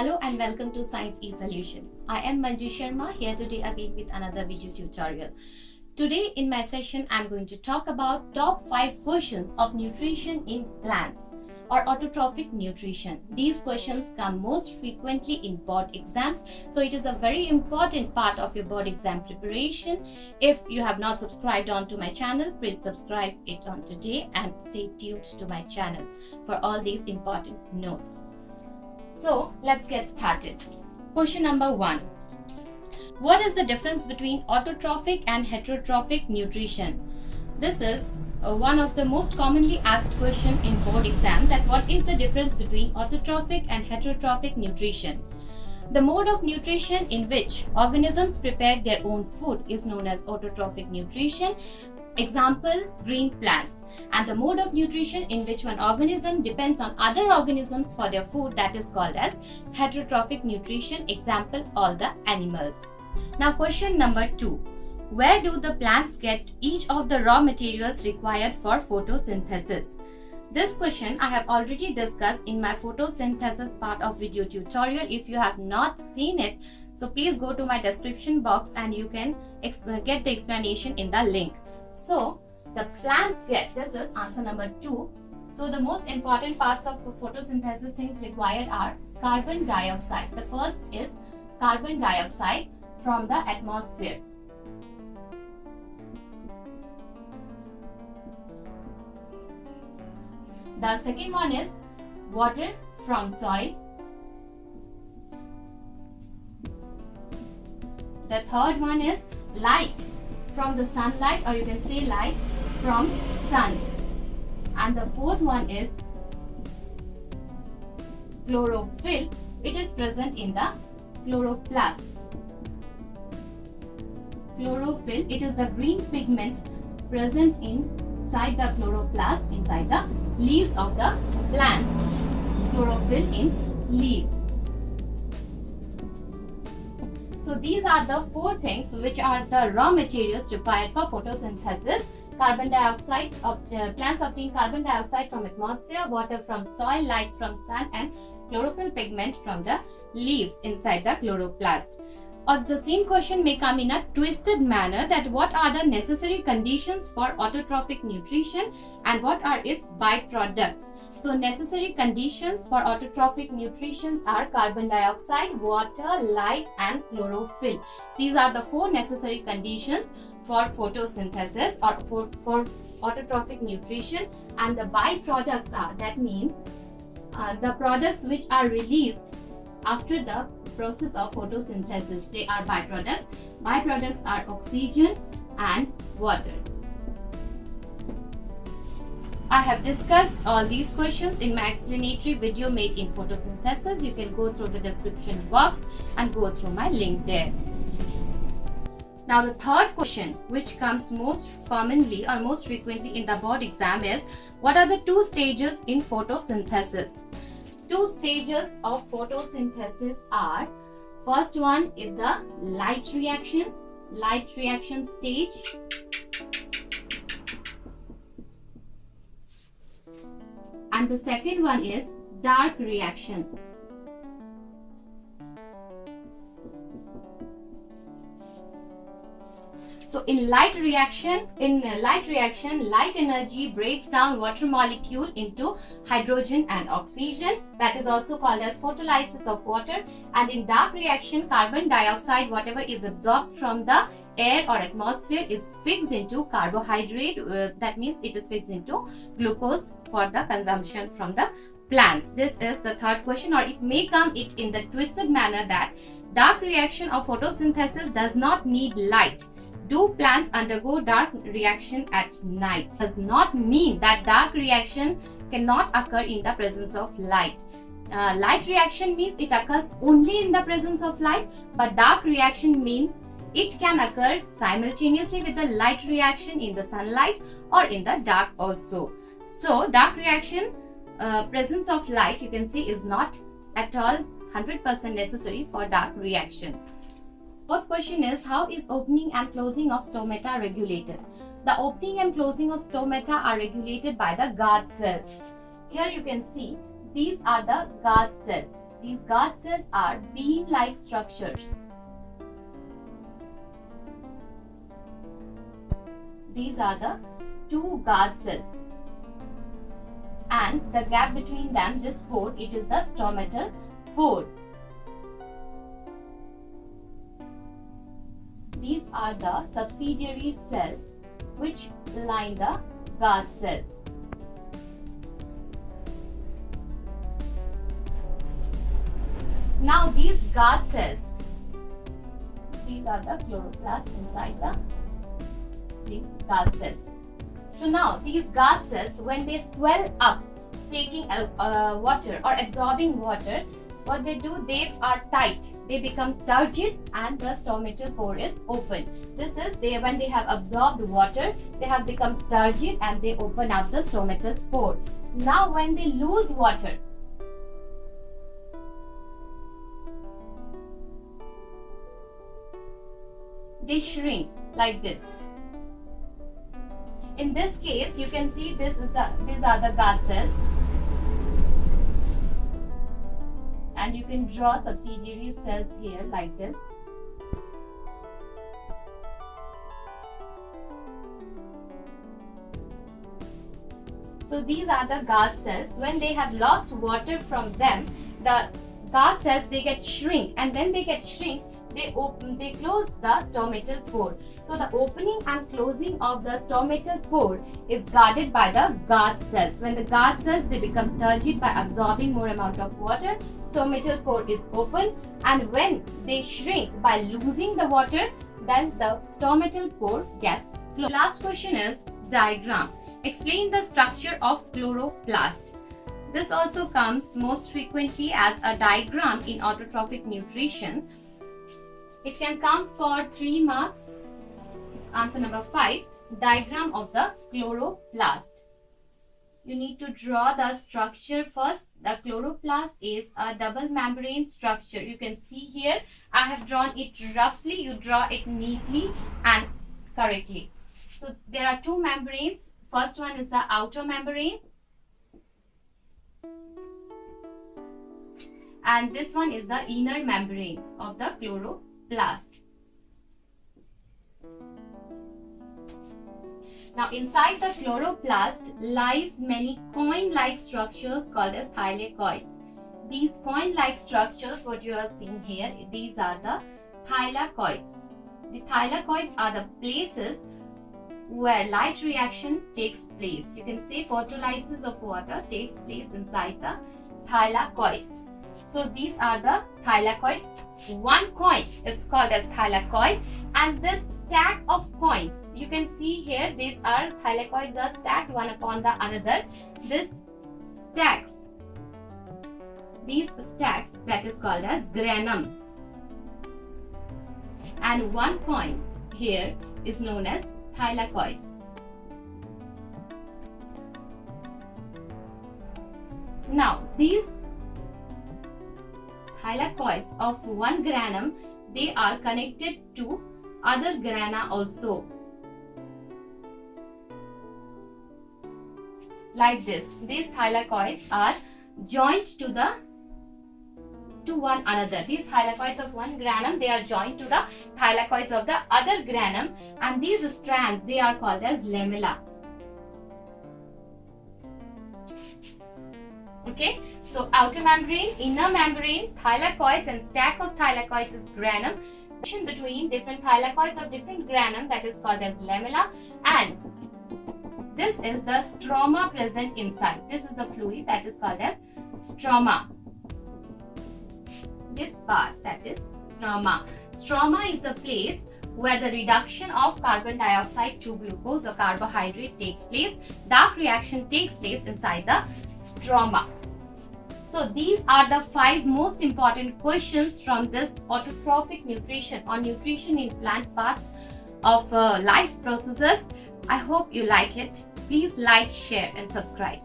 Hello and welcome to Science eSolution. I am Manju Sharma here today again with another video tutorial. Today in my session I am going to talk about top 5 questions of nutrition in plants or autotrophic nutrition. These questions come most frequently in board exams, so it is a very important part of your board exam preparation. If you have not subscribed onto my channel, please subscribe it on today and stay tuned to my channel for all these important notes. So let's get started. Question number 1. What is the difference between autotrophic and heterotrophic nutrition? This is one of the most commonly asked question in board exam, that what is the difference between autotrophic and heterotrophic nutrition? The mode of nutrition in which organisms prepare their own food is known as autotrophic nutrition. Example, green plants. And the mode of nutrition in which one organism depends on other organisms for their food, that is called as heterotrophic nutrition. Example, all the animals. Now question number 2. Where do the plants get each of the raw materials required for photosynthesis? This question I have already discussed in my photosynthesis part of video tutorial. If you have not seen it, so please go to my description box and you can get the explanation in the link. So the plants get, this is answer number 2. So the most important parts of photosynthesis things required are carbon dioxide. The first is carbon dioxide from the atmosphere. The second one is water from soil. The third one is light from the sunlight, or you can say light from sun. And the fourth one is chlorophyll. It is present in the chloroplast. Chlorophyll, it is the green pigment present inside the chloroplast, inside the leaves of the plants. Chlorophyll in leaves. So these are the 4 things which are the raw materials required for photosynthesis. Carbon dioxide, plants obtain carbon dioxide from atmosphere, water from soil, light from sun, and chlorophyll pigment from the leaves inside the chloroplast. Or the same question may come in a twisted manner, that what are the necessary conditions for autotrophic nutrition and what are its byproducts. So necessary conditions for autotrophic nutrition are carbon dioxide, water, light, and chlorophyll. These are the 4 necessary conditions for photosynthesis or for autotrophic nutrition. And the byproducts are, that means the products which are released after the process of photosynthesis. They are byproducts. Byproducts are oxygen and water. I have discussed all these questions in my explanatory video made in photosynthesis. You can go through the description box and go through my link there. Now the third question, which comes most commonly or most frequently in the board exam, is what are the 2 stages in photosynthesis? 2 stages of photosynthesis are, first one is the light reaction stage. And the second one is dark reaction. So in light reaction, light energy breaks down water molecule into hydrogen and oxygen. That is also called as photolysis of water. And in dark reaction, carbon dioxide, whatever is absorbed from the air or atmosphere, is fixed into carbohydrate. That means it is fixed into glucose for the consumption from the plants. This is the third question, or it may come in the twisted manner that dark reaction of photosynthesis does not need light. Do plants undergo dark reaction at night? Does not mean that dark reaction cannot occur in the presence of light. Light reaction means it occurs only in the presence of light, but dark reaction means it can occur simultaneously with the light reaction in the sunlight or in the dark also. So dark reaction, presence of light, you can say, is not at all 100% necessary for dark reaction. Fourth question is, how is opening and closing of stomata regulated? The opening and closing of stomata are regulated by the guard cells. Here you can see these are the guard cells. These guard cells are bean-like structures. These are the two guard cells. And the gap between them, this pore, it is the stomatal pore. These are the subsidiary cells which line the guard cells. Now these guard cells, these are the chloroplasts inside these guard cells. So now these guard cells, when they swell up, taking water or absorbing water, what they do, they are tight, they become turgid, and the stomatal pore is open. This is when they have absorbed water, they have become turgid and they open up the stomatal pore. Now when they lose water, they shrink like this. In this case, you can see these are the guard cells, and you can draw subsidiary cells here like this. So these are the guard cells. When they have lost water from them, the guard cells, they get shrink, and when they get shrink, they close the stomatal pore. So the opening and closing of the stomatal pore is guarded by the guard cells. When the guard cells, they become turgid by absorbing more amount of water, stomatal pore is open, and when they shrink by losing the water, then the stomatal pore gets closed. Last question is diagram. Explain the structure of chloroplast. This also comes most frequently as a diagram in autotrophic nutrition. It can come for 3 marks. Answer number 5, diagram of the chloroplast. You need to draw the structure first. The chloroplast is a double membrane structure. You can see here, I have drawn it roughly. You draw it neatly and correctly. So there are 2 membranes. First one is the outer membrane, and this one is the inner membrane of the chloroplast. Now inside the chloroplast lies many coin-like structures called as thylakoids. These coin-like structures, what you are seeing here, these are the thylakoids. The thylakoids are the places where light reaction takes place. You can say photolysis of water takes place inside the thylakoids. So these are the thylakoids. One coin is called as thylakoid, and this stack of coins, you can see here, these are thylakoids are stacked one upon the another. These stacks, that is called as granum, and one coin here is known as thylakoids. Now these thylakoids of one granum, they are connected to other grana also, like this. These thylakoids are joined to one another. These thylakoids of one granum, they are joined to the thylakoids of the other granum, and these strands, they are called as lamella. Okay, so outer membrane, inner membrane, thylakoids, and stack of thylakoids is granum. Between different thylakoids of different granum, that is called as lamella, and this is the stroma present inside. This is the fluid that is called as stroma. This part, that is stroma. Stroma is the place where the reduction of carbon dioxide to glucose or carbohydrate takes place. Dark reaction takes place inside the stroma. So these are the 5 most important questions from this autotrophic nutrition or nutrition in plant parts of life processes. I hope you like it. Please like, share and subscribe.